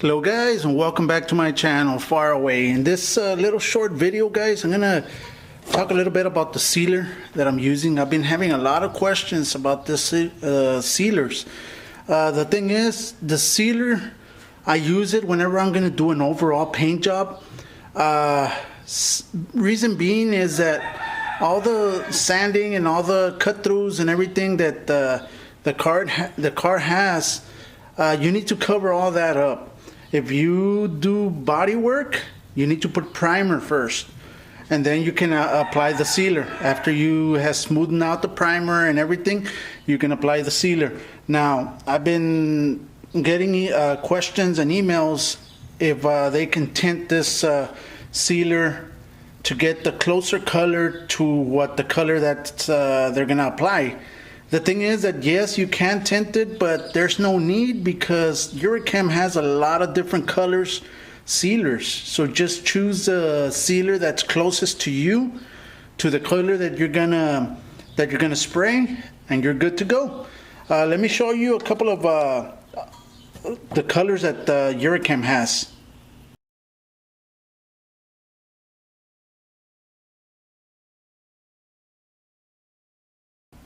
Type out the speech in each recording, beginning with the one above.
Hello guys, and welcome back to my channel, Faraway. In this little short video guys, I'm gonna talk a little bit about the sealer that I'm using. I've been having a lot of questions about this sealers. The thing is, the sealer, I use it whenever I'm gonna do an overall paint job. Reason being is that all the sanding and all the cut throughs and everything that the car has, you need to cover all that up. If you do body work, you need to put primer first, and then you can apply the sealer. After you have smoothed out the primer and everything, you can apply the sealer. Now, I've been getting questions and emails if they can tint this sealer to get the closer color to what the color that they're gonna apply. The thing is that yes, you can tint it, but there's no need because URECHEM has a lot of different colors sealers. So just choose the sealer that's closest to you, to the color that you're gonna spray, and you're good to go. Let me show you a couple of the colors that URECHEM has.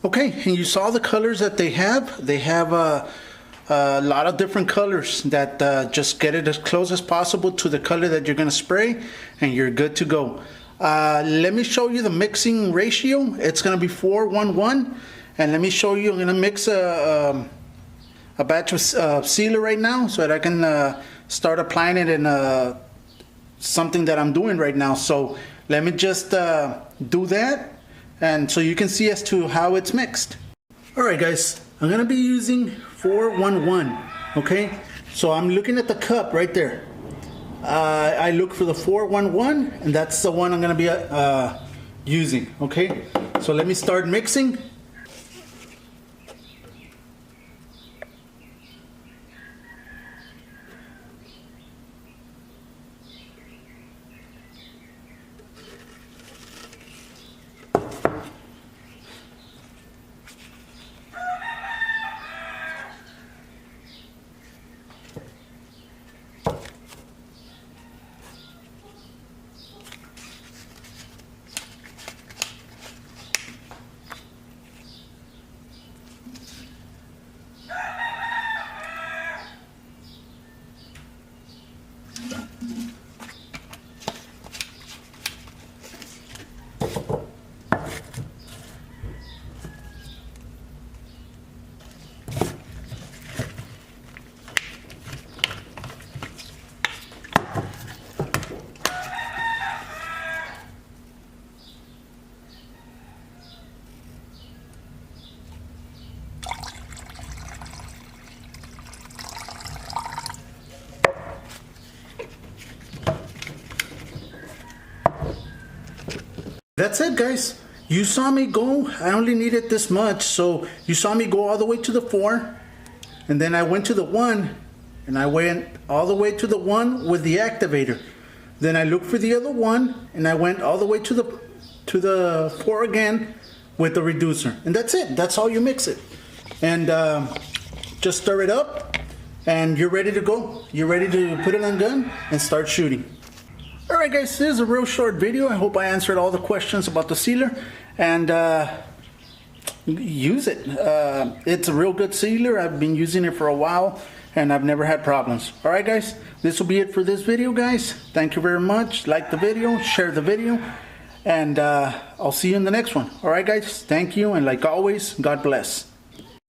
Okay, and you saw the colors that they have. They have a lot of different colors that just get it as close as possible to the color that you're gonna spray, and you're good to go. Let me show you the mixing ratio. It's gonna be 4-1-1, and let me show you. I'm gonna mix a batch of sealer right now so that I can start applying it in something that I'm doing right now. So let me just do that, and so you can see as to how it's mixed. Alright guys, I'm gonna be using 4-1-1. Okay, so I'm looking at the cup right there. I look for the 4-1-1, and that's the one I'm gonna be using. Okay, so let me start mixing. That's it guys. You saw me go, I only needed this much, so you saw me go all the way to the 4, and then I went to the 1, and I went all the way to the 1 with the activator. Then I looked for the other 1, and I went all the way to the 4 again with the reducer. And that's it. That's how you mix it. And just stir it up, and you're ready to go. You're ready to put it on gun and start shooting. Alright guys, this is a real short video. I hope I answered all the questions about the sealer, and use it. It's a real good sealer. I've been using it for a while and I've never had problems. Alright guys, this will be it for this video guys. Thank you very much. Like the video, share the video, and I'll see you in the next one. Alright guys, thank you, and like always, God bless.